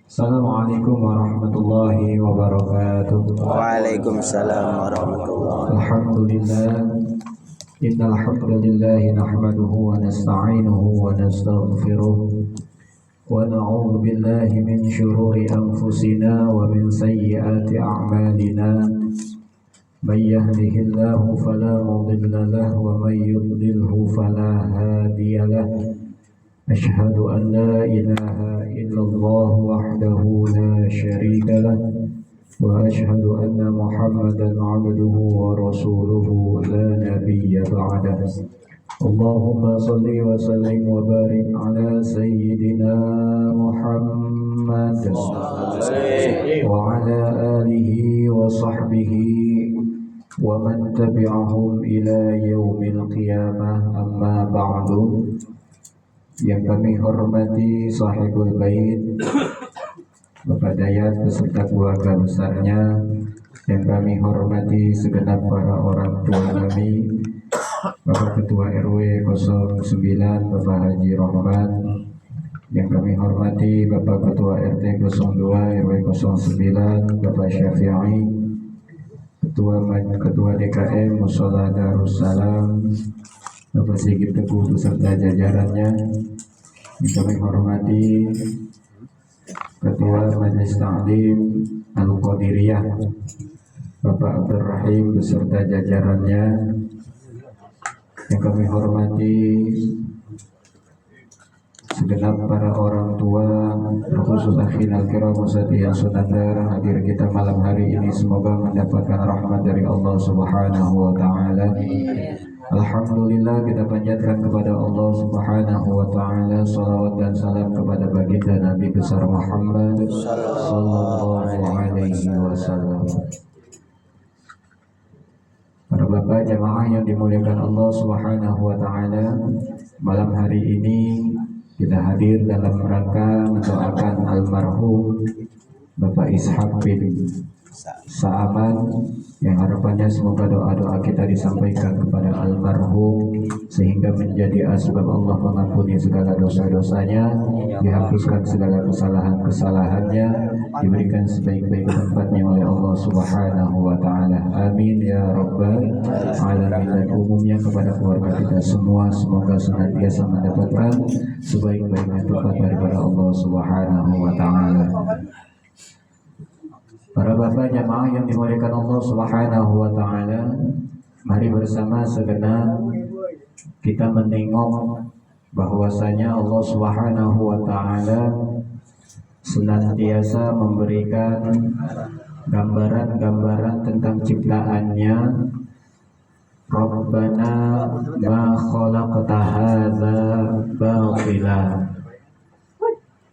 Assalamualaikum warahmatullahi wabarakatuh. Waalaikumsalam warahmatullahi wabarakatuh. Alhamdulillah. Innal hamdalillah nahmaduhu wa nasta'inuhu wa nastaghfiruh wa na'udzu billahi min shururi anfusina wa min sayyiati a'malina. May yahdihillahu fala mudilla lahu wa may yudlilhu fala hadiya lahu. Ashhadu an la ilaha illallah wahdahu la syarika lah wa ashhadu anna Muhammadan abduhu wa rasuluhu la nabiyya ba'dah. Allahumma salli wa sallim wa barik ala sayyidina Muhammad wa ala alihi wa sahbihi wa man tabi'ahum ila yaumil qiyamah, amma ba'du. Yang kami hormati sahibul bait, Bapak Dayat beserta keluarga besarnya, yang kami hormati segenap para orang tua kami, Bapak Ketua RW 09 Bapak Haji Rahman, yang kami hormati Bapak Ketua RT 02 RW 09 Bapak Syafi'i, Ketua DKM Mushola Darussalam Bapak Sigit Teguh beserta jajarannya, yang kami hormati Ketua Majelis Ta'lim Al-Qadiriyah Bapak Abdul Rahim beserta jajarannya, yang kami hormati segenap para orang tua, khusus akhil al-kiram Ustadz yang sunandar hadir kita malam hari ini, semoga mendapatkan rahmat dari Allah Subhanahu wa Ta'ala. Alhamdulillah, kita panjatkan kepada Allah Subhanahu wa Ta'ala salawat dan salam kepada baginda Nabi besar Muhammad sallallahu alaihi wasallam. Para bapak jamaah yang dimuliakan Allah Subhanahu wa Ta'ala, malam hari ini kita hadir dalam rangka mendoakan almarhum Bapak Ishaq bin Sa'aman, yang harapannya semoga doa-doa kita disampaikan kepada almarhum sehingga menjadi asbab Allah mengampuni segala dosa-dosanya, dihapuskan segala kesalahan-kesalahannya, diberikan sebaik-baik tempatnya oleh Allah Subhanahu wa Ta'ala. Amin ya rabbal alamin. Dan umumnya kepada keluarga kita semua, semoga senantiasa mendapatkan sebaik-baiknya tempat daripada Allah Subhanahu wa Ta'ala. Para bapak jamaah yang dimuliakan Allah Subhanahu wa Ta'ala, mari bersama segenap kita menengok bahwasanya Allah Subhanahu wa Ta'ala senantiasa memberikan gambaran-gambaran tentang ciptaannya. Rabbana ma khalaqta hadza batila,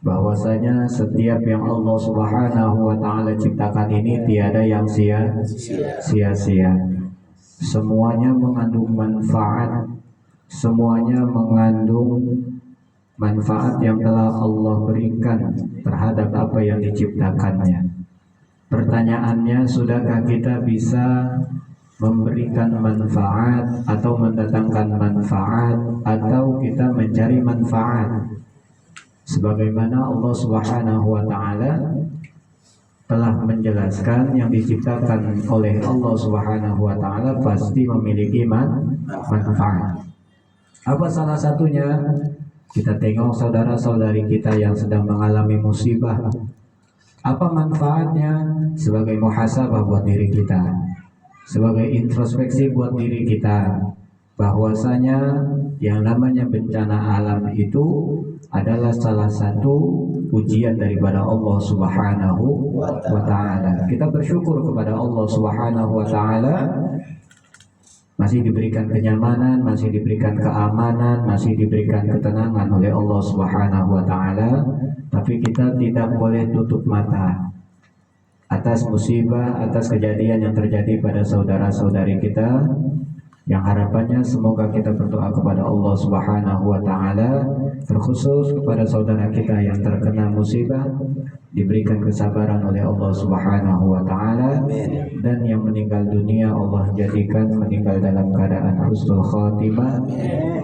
bahwasanya setiap yang Allah Subhanahu wa Ta'ala ciptakan ini tiada yang sia-sia. Semuanya mengandung manfaat, semuanya mengandung manfaat yang telah Allah berikan terhadap apa yang diciptakannya. Pertanyaannya, sudahkah kita bisa memberikan manfaat atau mendatangkan manfaat, atau kita mencari manfaat? Sebagaimana Allah Subhanahu wa Ta'ala telah menjelaskan, yang diciptakan oleh Allah Subhanahu wa Ta'ala pasti memiliki manfaat. Apa salah satunya? Kita tengok saudara-saudari kita yang sedang mengalami musibah. Apa manfaatnya? Sebagai muhasabah buat diri kita, sebagai introspeksi buat diri kita, bahwasanya yang namanya bencana alam itu adalah salah satu ujian daripada Allah Subhanahu wa Ta'ala. Kita bersyukur kepada Allah Subhanahu wa Ta'ala, masih diberikan kenyamanan, masih diberikan keamanan, masih diberikan ketenangan oleh Allah Subhanahu wa Ta'ala. Tapi kita tidak boleh tutup mata atas musibah, atas kejadian yang terjadi pada saudara-saudari kita, Yang harapannya semoga kita berdoa kepada Allah Subhanahu wa taala, terkhusus kepada saudara kita yang terkena musibah, diberikan kesabaran oleh Allah Subhanahu wa taala, dan yang meninggal dunia Allah jadikan meninggal dalam keadaan husnul khatimah,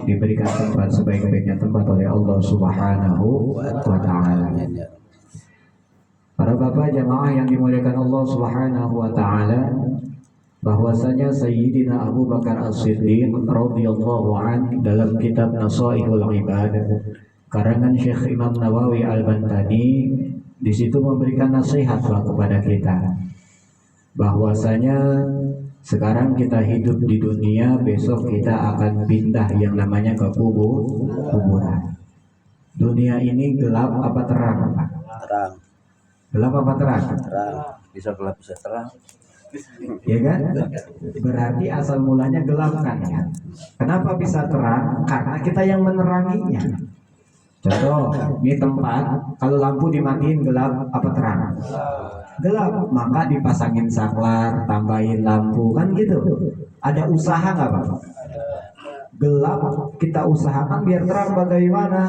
diberikan tempat sebaik-baiknya tempat oleh Allah Subhanahu wa taala. Para bapak jamaah yang dimuliakan Allah Subhanahu wa taala, bahwasanya Sayyidina Abu Bakar As-Siddiq radhiyallahu an dalam kitab Nasaihul Ibad karangan Syekh Imam Nawawi Al-Bantani, di situ memberikan nasihat kepada kita bahwasanya sekarang kita hidup di dunia, besok kita akan pindah yang namanya ke kuburan. Dunia ini gelap apa terang, Pak? Terang. Gelap apa terang? Terang. Bisa gelap bisa terang. Ya kan? Berarti asal mulanya gelap kan ya. Kenapa bisa terang? Karena kita yang meneranginya. Contoh, ini tempat kalau lampu dimatiin gelap apa terang? Gelap, maka dipasangin saklar, tambahin lampu, kan gitu. Ada usaha nggak Pak? Gelap kita usahakan biar terang, bagaimana?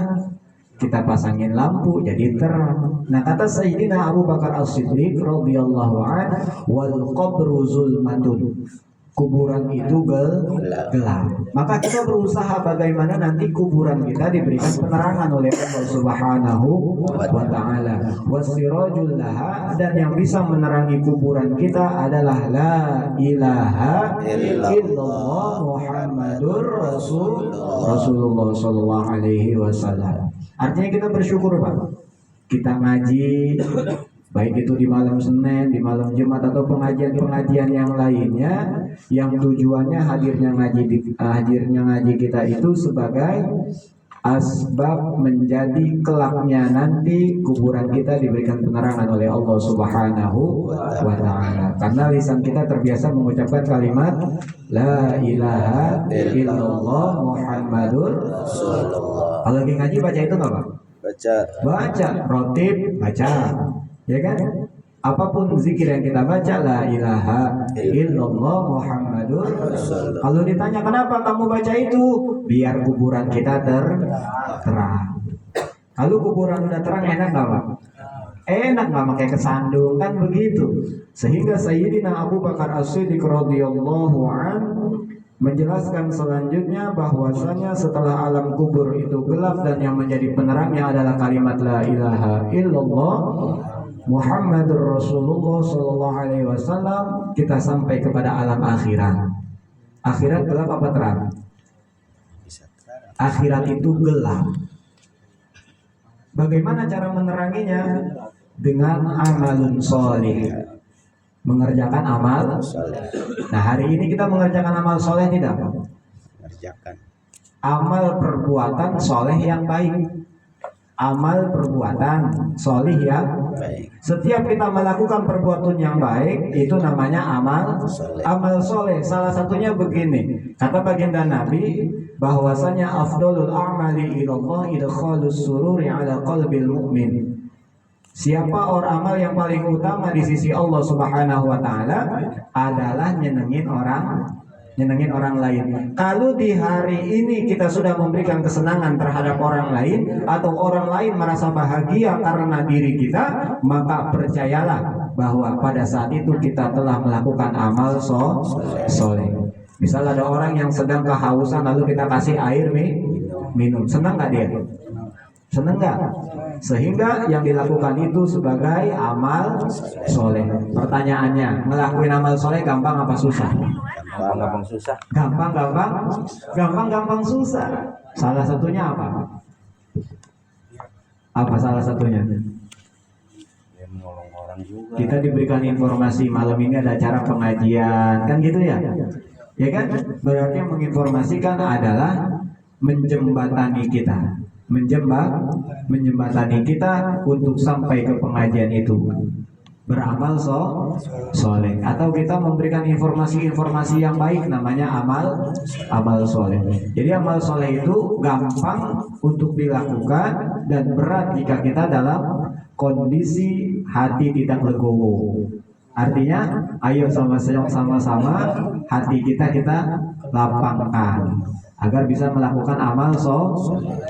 Kita pasangin lampu jadi terang. Nah, kata Sayyidina Abu Bakar As-Siddiq radhiyallahu anhu, wal qabru zulmatun. Kuburan itu gelap. Maka kita berusaha bagaimana nanti kuburan kita diberikan penerangan oleh Allah Subhanahu wa taala. Wasirajul laha, dan yang bisa menerangi kuburan kita adalah la ilaha illallah Muhammadur Rasulullah sallallahu alaihi wasallam. Artinya kita bersyukur Pak. Kita ngaji, baik itu di malam Senin, di malam Jumat atau pengajian-pengajian yang lainnya, yang tujuannya hadirnya ngaji kita itu sebagai asbab menjadi kelaknya nanti kuburan kita diberikan penerangan oleh Allah Subhanahu wa taala. Karena lisan kita terbiasa mengucapkan kalimat la ilaha illallah Muhammadur Rasulullah. Kalau lagi ngaji baca itu nggak Pak? Baca, rotib baca, ya kan? Apapun zikir yang kita baca, la ilaha illallah Muhammadur Rasulullah. Kalau ditanya kenapa kamu baca itu, biar kuburan kita terang. Kalau kuburan udah terang enak nggak Pak? Enak nggak pakai kesandung kan begitu. Sehingga Sayyidina Abu Bakar As-Siddiq radhiyallahu anhu menjelaskan selanjutnya bahwasanya setelah alam kubur itu gelap dan yang menjadi penerangnya adalah kalimat la ilaha illallah Muhammadur Rasulullah sallallahu alaihi wasallam, kita sampai kepada alam akhirat. Akhirat gelap apa terang? Akhirat itu gelap. Bagaimana cara meneranginya? Dengan amalun sholih. Mengerjakan amal soleh. Nah, hari ini kita mengerjakan amal soleh tidak? Mengerjakan amal perbuatan soleh yang baik. Amal perbuatan soleh yang baik. Setiap kita melakukan perbuatan yang baik itu namanya amal soleh. Amal soleh. Salah satunya begini. Kata baginda Nabi bahwasanya afdalul a'mali ilallah idkhalus sururi ala qalbil mu'min. Siapa orang amal yang paling utama di sisi Allah Subhanahu wa taala adalah nyenengin orang lain. Kalau di hari ini kita sudah memberikan kesenangan terhadap orang lain atau orang lain merasa bahagia karena diri kita, maka percayalah bahwa pada saat itu kita telah melakukan amal soleh. Misal ada orang yang sedang kehausan lalu kita kasih air minum, senang nggak dia? Senang nggak? Sehingga yang dilakukan itu sebagai amal soleh. Pertanyaannya, ngelakuin amal soleh gampang apa susah? Gampang susah. Gampang susah. Salah satunya apa? Apa salah satunya? Ya, menolong orang juga. Kita diberikan informasi malam ini ada acara pengajian, kan gitu ya? Ya kan? Berarti yang menginformasikan adalah menjembatani kita. Menjembatani kita untuk sampai ke pengajian itu, beramal soleh, atau kita memberikan informasi-informasi yang baik, namanya amal soleh. Jadi amal soleh itu gampang untuk dilakukan dan berat jika kita dalam kondisi hati tidak legowo. Artinya, ayo sama-sama hati kita lapangkan agar bisa melakukan amal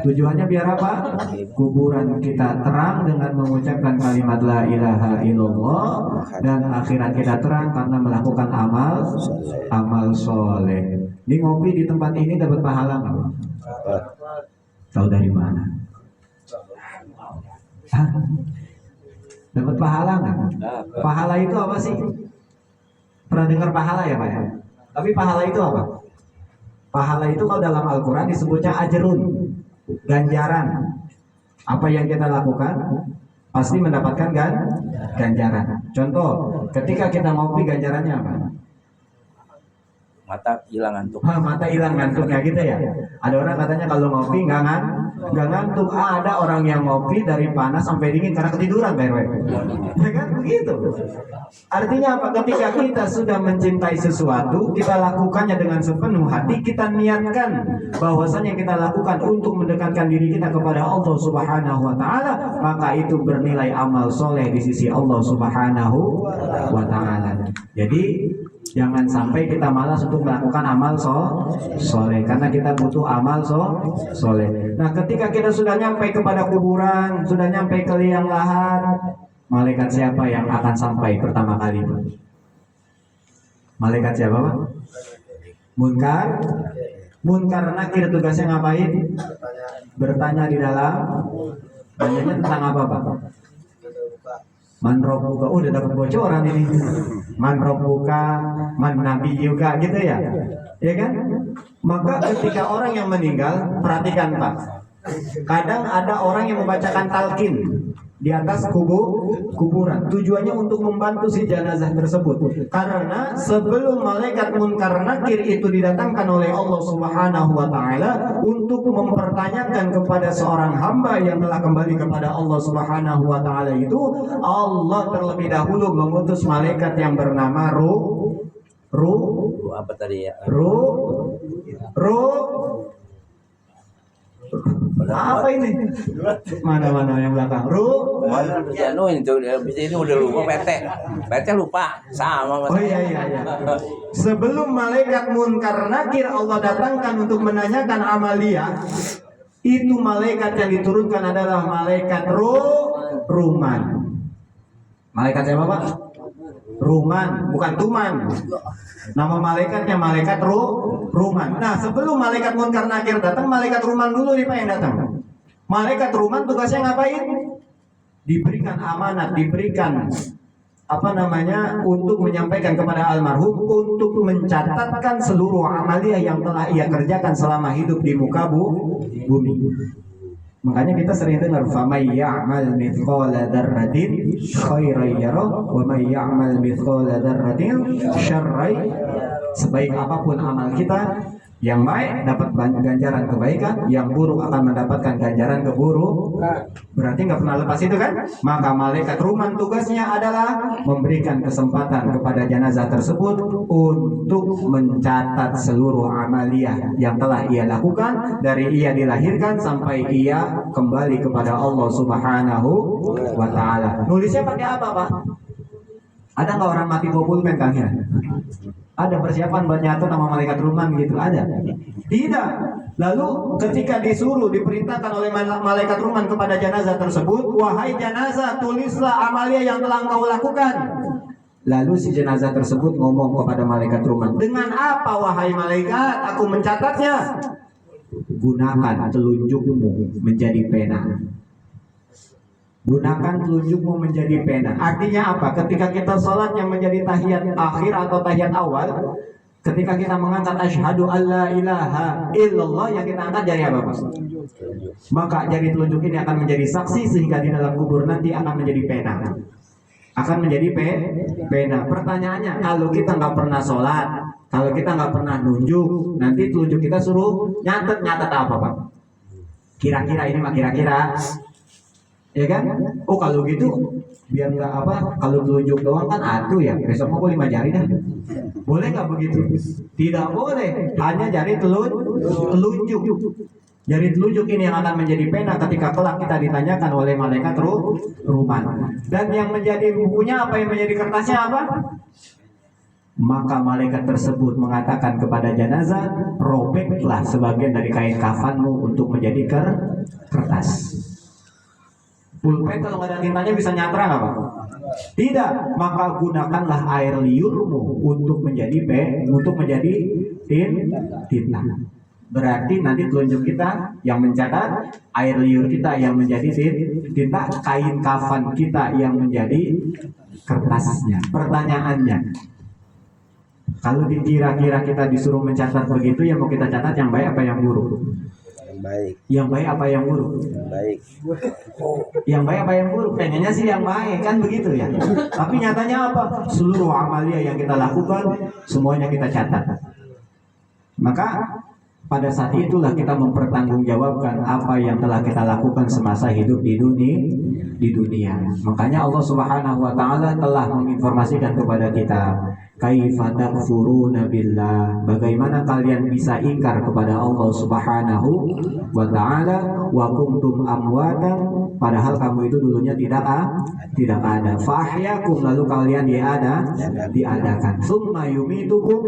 tujuannya biar apa? Kuburan kita terang dengan mengucapkan kalimat la ilaha illallah, dan akhirat kita terang karena melakukan amal soleh. Ini ngopi di tempat ini dapat pahala nggak? Tahu dari mana? Hah? Dapat pahala nggak? Pahala itu apa sih? Pernah dengar pahala ya Pak ya? Tapi pahala itu apa? Pahala itu kalau dalam Al-Quran disebutnya ajrun, ganjaran. Apa yang kita lakukan pasti mendapatkan ganjaran. Contoh, ketika kita ngopi ganjarannya apa? Mata hilang ngantuk. Mata hilang ngantuknya gitu ya. Ada orang katanya kalau ngopi nggak ngantuk. Ada orang yang ngopi dari panas sampai dingin karena ketiduran, Pak RW. Ya kan begitu. Artinya apa? Ketika kita sudah mencintai sesuatu, kita lakukannya dengan sepenuh hati, kita niatkan bahwasanya kita lakukan untuk mendekatkan diri kita kepada Allah Subhanahu wa taala, maka itu bernilai amal soleh di sisi Allah Subhanahu wa taala. Jadi jangan sampai kita malas untuk melakukan amal soleh, karena kita butuh amal soleh. Nah, ketika kita sudah nyampe kepada kuburan, sudah nyampe ke liang lahat, malaikat siapa yang akan sampai pertama kali? Malaikat siapa, Pak? Munkar Nakir tugasnya ngapain? Bertanya di dalam. Tanyanya tentang apa, Pak? Man robbuka, udah dapat bocoran ini. Man robbuka, man nabi juga gitu ya. Ya kan? Maka ketika orang yang meninggal, perhatikan Pak. Kadang ada orang yang membacakan talqin di atas kuburan. Tujuannya untuk membantu si jenazah tersebut. Karena sebelum malaikat Munkar Nakir itu didatangkan oleh Allah Subhanahu wa taala untuk mempertanyakan kepada seorang hamba yang telah kembali kepada Allah Subhanahu wa taala itu, Allah terlebih dahulu mengutus malaikat yang bernama Apa tadi ya? Apa ini? Mana yang belakang? Mana bisa ini udah lupa PT lupa sama. Oh iya. Sebelum malaikat Munkar Nakir Allah datangkan untuk menanyakan amalia, itu malaikat yang diturunkan adalah malaikat Ruman. Malaikat siapa Pak? Ruman, bukan Tuman. Nama malaikatnya malaikat Ruman. Nah, sebelum malaikat Munkar Nakir datang, malaikat Ruman dulu nih Pak yang datang. Malaikat Ruman tugasnya ngapain? Diberikan amanat, diberikan untuk menyampaikan kepada almarhum untuk mencatatkan seluruh amalia yang telah ia kerjakan selama hidup di muka bumi. Makanya kita sering dengar famay ya'mal mithqala dzarratin khairan yarah wa may ya'mal mithqala dzarratin syarran. Sebaik apapun amal kita, yang baik dapat ganjaran kebaikan, yang buruk akan mendapatkan ganjaran keburuk. Berarti nggak pernah lepas itu kan? Maka malaikat Ruman tugasnya adalah memberikan kesempatan kepada jenazah tersebut untuk mencatat seluruh amalia yang telah ia lakukan dari ia dilahirkan sampai ia kembali kepada Allah Subhanahu wa taala. Nulisnya pakai apa, Pak? Ada nggak orang mati bawa pulpen Kang ya? Ada persiapan buat nyatet nama malaikat Ruman gitu? Ada? Tidak. Lalu ketika disuruh, diperintahkan oleh malaikat Ruman kepada jenazah tersebut, wahai jenazah, tulislah amalia yang telah engkau lakukan. Lalu si jenazah tersebut ngomong kepada malaikat Ruman, dengan apa wahai malaikat aku mencatatnya? Gunakan telunjukmu menjadi pena. Gunakan telunjukmu menjadi pena. Artinya apa? Ketika kita sholat yang menjadi tahiyat akhir atau tahiyat awal, ketika kita mengangkat asyhadu alla ilaha illallah, yang kita angkat jari apa, Pak? Maka jari telunjuk ini akan menjadi saksi sehingga di dalam kubur nanti akan menjadi pena. Akan menjadi pena. Pertanyaannya, kalau kita nggak pernah sholat, kalau kita nggak pernah nunjuk, nanti telunjuk kita suruh nyatet apa, Pak? Kira-kira ini mah kira-kira. Ya kan? Oh kalau gitu biar nggak apa, kalau telunjuk doang kan atuh ya, besok mau 5 jari dah. Boleh nggak begitu? Tidak boleh, hanya jari telunjuk. Jari telunjuk ini yang akan menjadi pena ketika kelak kita ditanyakan oleh malaikat ruman. Dan yang menjadi bukunya apa, yang menjadi kertasnya apa? Maka malaikat tersebut mengatakan kepada jenazah, robeklah sebagian dari kain kafanmu untuk menjadi kertas. Pulpen kalau nggak ada tintanya bisa nyatra nggak Pak? Tidak, maka gunakanlah air liurmu untuk menjadi tinta. Berarti nanti telunjuk kita yang mencatat, air liur kita yang menjadi tinta, kain kafan kita yang menjadi kertasnya. Pertanyaannya, kalau dikira-kira kita disuruh mencatat begitu, yang mau kita catat yang baik apa yang buruk? Baik. Yang baik apa yang buruk? Baik. Yang baik apa yang buruk? Pengennya sih yang baik kan begitu ya. Tapi nyatanya apa? Seluruh amalia yang kita lakukan semuanya kita catat. Maka pada saat itulah kita mempertanggungjawabkan apa yang telah kita lakukan semasa hidup di dunia. Makanya Allah Subhanahu wa taala telah menginformasikan kepada kita, kaifa takfuruna billah, bagaimana kalian bisa ingkar kepada Allah Subhanahu wa taala, wa kuntum amwatan, padahal kamu itu dulunya tidak ada. Fahyakum, lalu kalian diadakan. Summa yumitukum,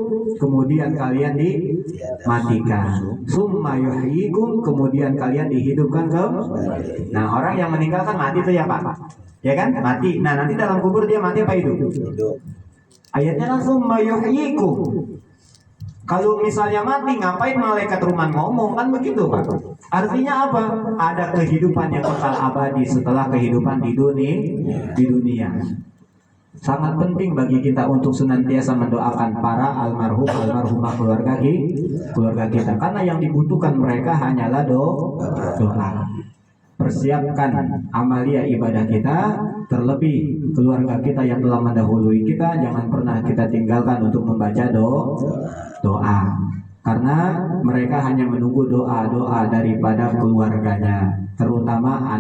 kemudian kalian dimatikan. Summa yuhyikum, kemudian kalian dihidupkan kembali. Nah, orang yang meninggal kan mati tuh ya Pak, ya kan, mati. Nah, nanti dalam kubur dia mati apa hidup? Ayatnya langsung mayuhyikum. Kalau misalnya mati, ngapain malaikat ruman ngomong, kan begitu Pak? Artinya apa? Ada kehidupan yang kekal abadi setelah kehidupan di dunia. Sangat penting bagi kita untuk senantiasa mendoakan para almarhumah keluarga kita, karena yang dibutuhkan mereka hanyalah doa. Persiapkan amalia ibadah kita, terlebih keluarga kita yang telah mendahului kita, jangan pernah kita tinggalkan untuk membaca doa. Karena mereka hanya menunggu doa-doa daripada keluarganya, terutama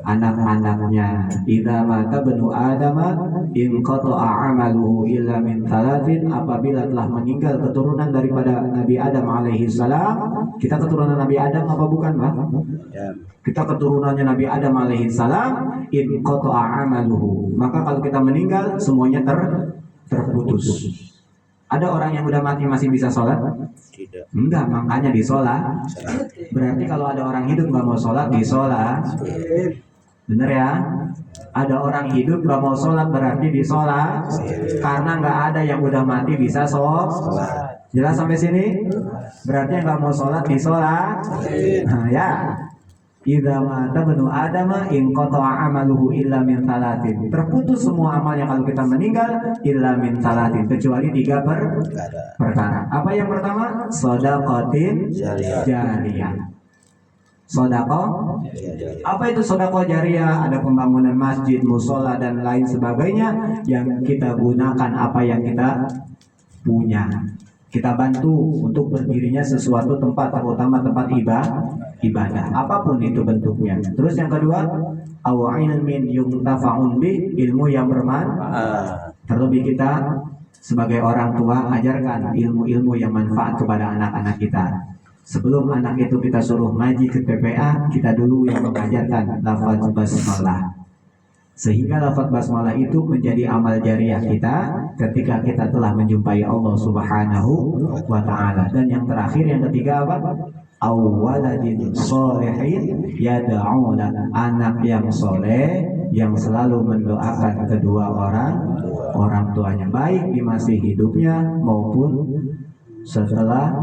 anak-anaknya. Idza mata benu Adam inqata'a 'amaluhu illa min thalathin, apabila telah meninggal keturunan daripada Nabi Adam alaihi salam. Kita keturunan Nabi Adam apa bukan, Pak? Kita keturunannya Nabi Adam alaihi salam. Inqata'a 'amaluhu, maka kalau kita meninggal semuanya terputus. Ada orang yang udah mati masih bisa sholat? Tidak. Enggak, makanya disolat. Berarti kalau ada orang hidup nggak mau sholat, disolat. Bener ya? Ada orang hidup nggak mau sholat, berarti disolat. Karena nggak ada yang udah mati bisa sholat. Jelas sampai sini? Berarti yang nggak mau sholat disolat. Nah, ya. Idza mata benu Adam inqata'a 'amaluhu illa min thalathin. Terputus semua amalnya kalau kita meninggal illa min thalathin, kecuali 3 perkara. Apa yang pertama? Shadaqatin jariyah. Sedekah. Apa itu sedekah jariyah? Ada pembangunan masjid, musola dan lain sebagainya yang kita gunakan apa yang kita punya. Kita bantu untuk berdirinya sesuatu tempat, terutama tempat ibadah, apapun itu bentuknya. Terus yang kedua, au ilmin yuntafa'un bi, ilmu yang bermanfaat. Terlebih kita sebagai orang tua ajarkan ilmu-ilmu yang manfaat kepada anak-anak kita. Sebelum anak itu kita suruh ngaji ke PPA, kita dulu yang mengajarkan lafaz basmalah. Sehingga lafaz basmalah itu menjadi amal jariah kita ketika kita telah menjumpai Allah Subhanahu wa taala. Dan yang terakhir, yang ketiga apa? Awwaladin sholihin yad'una, anak yang soleh yang selalu mendoakan kedua orang tuanya, baik di masih hidupnya maupun setelah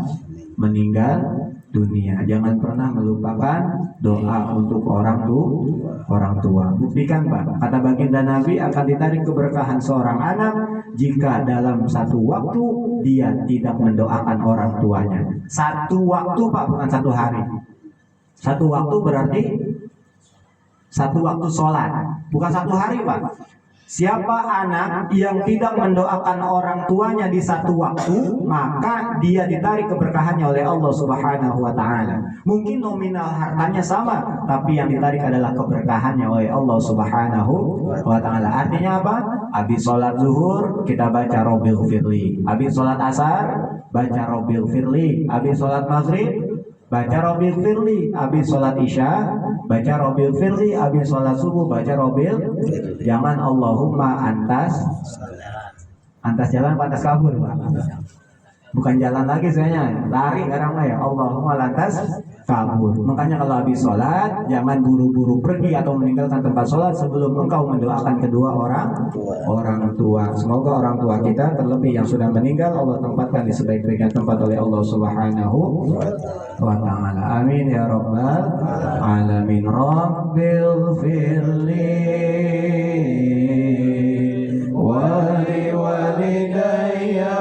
meninggal dunia. Jangan pernah melupakan doa untuk orang tua. Buktikan Pak, kata baginda Nabi, akan ditarik keberkahan seorang anak jika dalam satu waktu dia tidak mendoakan orang tuanya. Satu waktu Pak, bukan satu hari. Satu waktu berarti satu waktu sholat, bukan satu hari Pak. Siapa anak yang tidak mendoakan orang tuanya di satu waktu, maka dia ditarik keberkahannya oleh Allah Subhanahu wa taala. Mungkin nominal hartanya sama, tapi yang ditarik adalah keberkahannya oleh Allah Subhanahu wa taala. Artinya apa? Habis sholat zuhur kita baca Robbil Firli. Habis sholat asar baca Robbil Firli. Habis sholat maghrib baca Robbil Firli. Habis sholat isya baca Robbil Firli. Habis sholat subuh baca Robbil. Jangan Allahumma antas jalan pantas kabur, Pak. Bukan jalan lagi sebenarnya, lari sekarang ya. Allahumma lantas kabur. Makanya kalau habis sholat jangan buru-buru pergi atau meninggalkan tempat sholat sebelum engkau mendoakan kedua orang tua. Semoga orang tua kita, terlebih yang sudah meninggal, Allah tempatkan di sebaik-baiknya tempat oleh Allah Subhanahu wa ta'ala. Amin ya rabbal alamin. Rabbil firli wali walidayya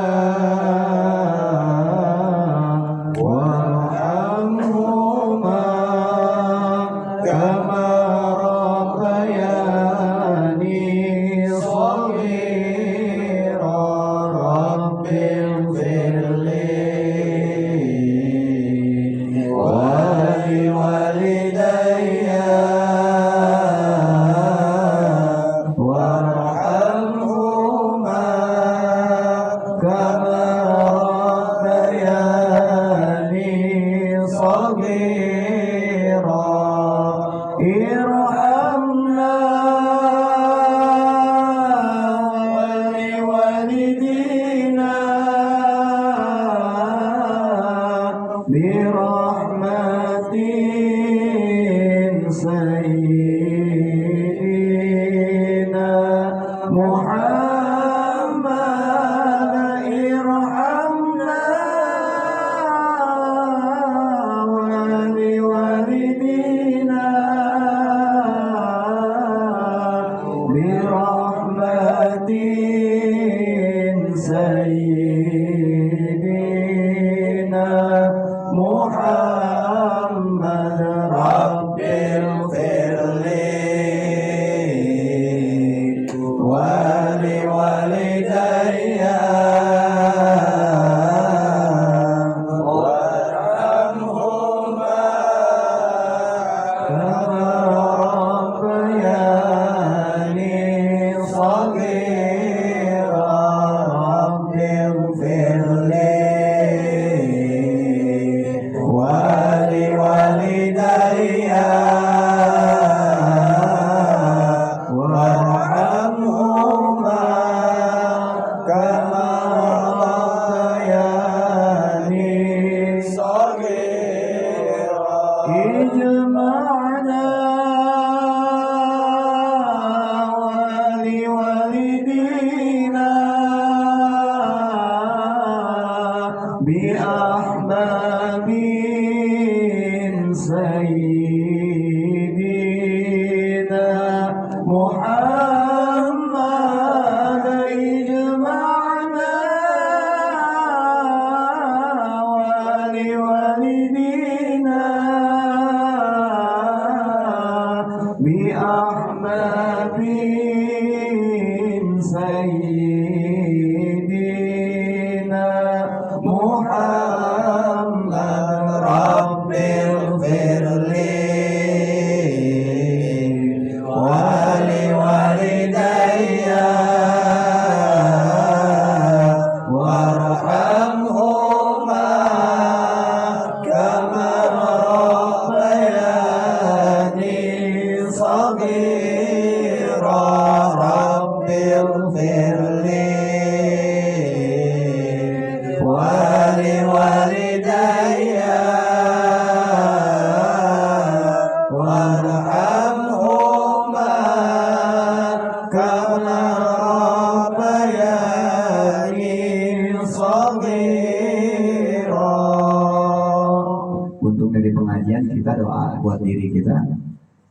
Untuk dari pengajian kita doa buat diri kita,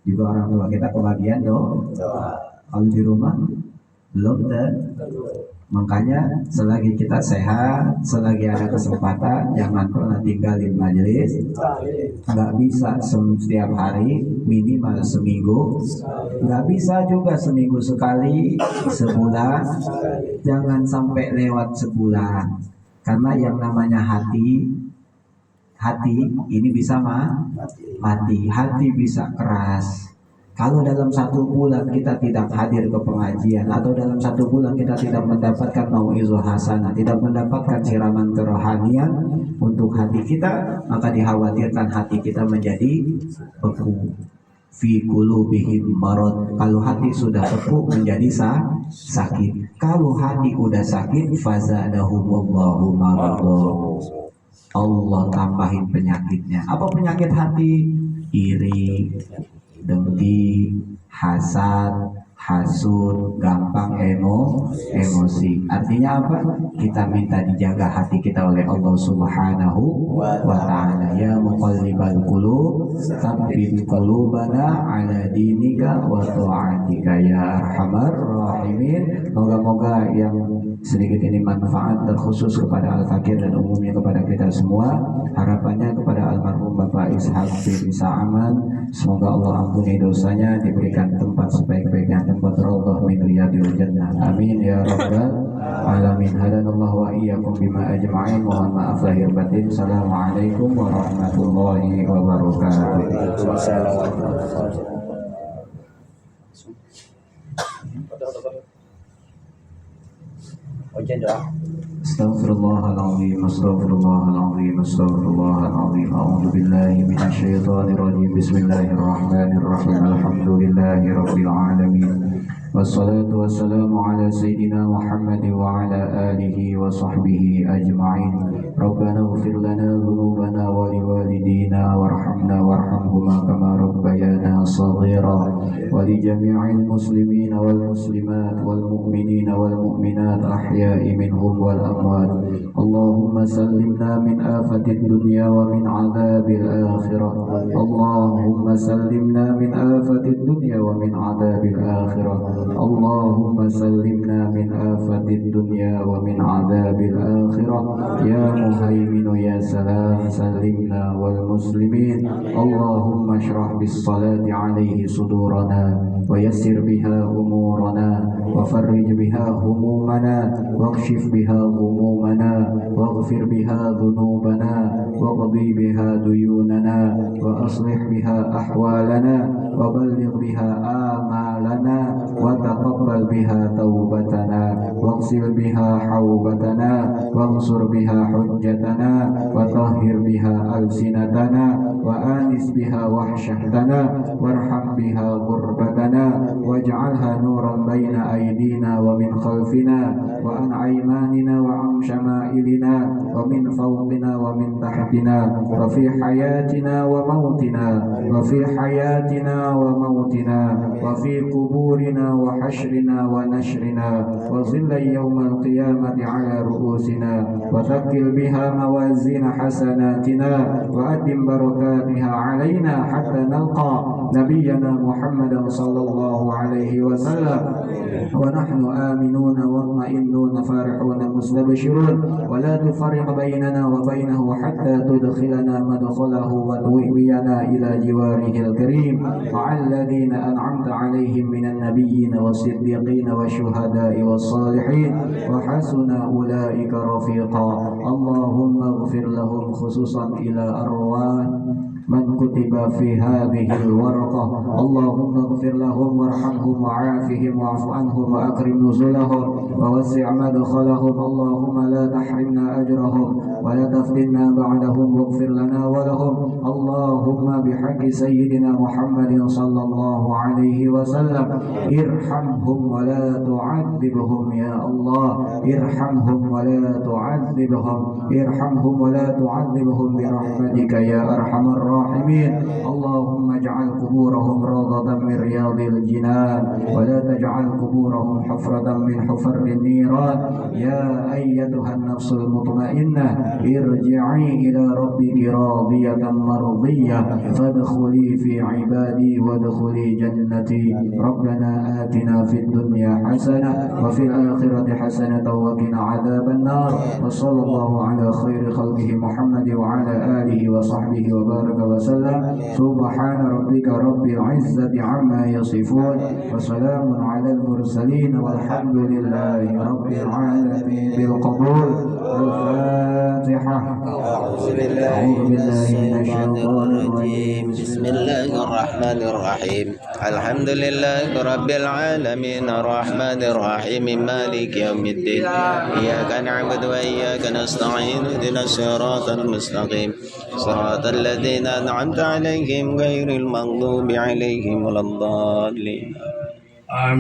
juga orang tua kita kebagian doa. Kalau di rumah Belum makanya selagi kita sehat, selagi ada kesempatan, jangan pernah tinggalin majelis. Nggak bisa setiap hari, minimal seminggu. Nggak bisa juga seminggu sekali, sebulan. Jangan sampai lewat sebulan. Karena yang namanya hati ini bisa mati. Hati bisa keras. Kalau dalam 1 bulan kita tidak hadir ke pengajian, atau dalam 1 bulan kita tidak mendapatkan mau'izah hasanah, tidak mendapatkan siraman kerohanian untuk hati kita, maka dikhawatirkan hati kita menjadi beku. Fi qulubihim marad. Kalau hati sudah beku menjadi sakit. Kalau hati udah sakit, fazadahumullahu maradha. Allah tambahin penyakitnya. Apa penyakit hati? Iri, dengki, hasad, hasud, gampang emosi. Artinya apa? Kita minta dijaga hati kita oleh Allah Subhanahu wa ta'ala. Ya muqallibal qulub, tsabbit qulubana ala dinika wa ta'atika ya arhamar rahimin. Moga-moga yang sedikit ini manfaat terkhusus kepada Al-Fakir dan umumnya kepada kita semua. Harapannya kepada almarhum Bapak Ishaq bin Sa'aman, semoga Allah ampuni dosanya, diberikan tempat sebaik-baiknya, tempat raudhah min riyadil jannah. Amin ya rabbal alamin. Hadanallahu wa iyyakum bima ajma'in. Mohon maaf lahir batin. Assalamualaikum warahmatullahi wabarakatuh. Astaghfirullahaladzim, astaghfirullahaladzim, astaghfirullahaladzim. A'udzu billahi minasyaitonir rajim. Bismillahirrahmanirrahim. Alhamdulillahi rabbil alamin. Wassalatu wassalamu ala sayyidina Muhammad wa ala alihi wa sahbihi ajma'in. Rabbana ighfir lana dhunubana wa liwalidina warhamna warhamhuma kama rabbayana shaghira. Wa li jami'il muslimina wal muslimat wal mu'minina wal mu'minat ahya'i minhum wal amwat. Allahumma sallimna min afatid dunya wa min adzabil akhirah. Allahumma sallimna min afatid dunya wa min adzabil akhirah. Allahumma sallimna min afatid dunya wa min adzabil akhirah. Ya muhaimin ya salam, sallimna wal muslimin. Allahumma shrah bis salati alaihi sudurana wa yassir biha umurana wa farrij biha humumana wa kshif biha ghumumana wa ghfir biha dhunubana wa qadi biha duyunana wa aslih biha ahwalana wa balligh biha amalana wa taqabbal biha taubatana waghsil biha haubatana wansur biha hujjatana wa tahhir biha alsinatana wa anis biha wahsyahtana warham biha ghurbatana waj'alha nuran baina aydina wa min khalfina wa an aymanina wa an shama'ilina wa min fawqina wa min tahtina wa fi hayatina wa mautina wa fi hayatina wa mautina wa fi kuburina wa hashrina wa nashrina wa zilla yawmal qiyamati ala ru'usina wa thaqqil biha mawazina hasanatina wa adim barakatiha alaina hatta nalqa nabiyyana Muhammadan sallallahu alaihi wasallam wa nahnu aminuna wa mutma'innuna farihuna mustabshirun wa la tufarriq bainana wa bainahu hatta tudkhilana madkhalahu wa tuwiyana ila jiwarihil karim ma'alladhina an'amta alaihim minan nabiyyin was-siddiqin wasyuhada'i was-salihin wa hasuna ulaika rafiqa. Allahumma ighfir lahum khususan ila arwah man kutiba fi hadhihi al-warqah. Allahumma ighfir lahum warhamhum wa'afihim wa'fu anhum wa akrim nuzulahum wa wasi' madkhalahum. Allahumma la tahrimna ajrahum wa la taftinna ba'dahum waghfir lana wa lahum. Allahumma bihaqqi sayyidina Muhammadin sallallahu alaihi wasallam irhamhum wa la tu'adzibhum ya Allah. Irhamhum wa la tu'adzibhum, irhamhum wa la tu'adzibhum bi rahmatika ya arhamar rahimin. Allahumma ij'al quburahum rawdatan min riyadil jinan wa la taj'al quburahum hufratan min hufarin niran. Ya ayyatuhan nafsul mutmainnah irji'i ila rabbiki radiyatan mardiyah fadkhuli fi ibadi wadkhuli jannah الجنة ربنا آتنا في الدنيا حسنة وفي الآخرة حسنة وقنا عذاب النار وصلى الله على خير خلقه محمد وعلى آله وصحبه وبارك وسلم سبحان ربك رب العزة عما يصفون وسلام على المرسلين والحمد لله رب العالمين بالقبول. الفاتحة. أعوذ أعوذ بالله بالله من الشيطان الرجيم. بسم الله الرحمن الرحيم الحمد لله رب العالمين الرحمن الرحيم مالك يوم الدين إياك نعبد وإياك نستعين اهدنا الصراط المستقيم صراط الذين أنعمت عليهم غير المغضوب عليهم ولا الضالين. آمين.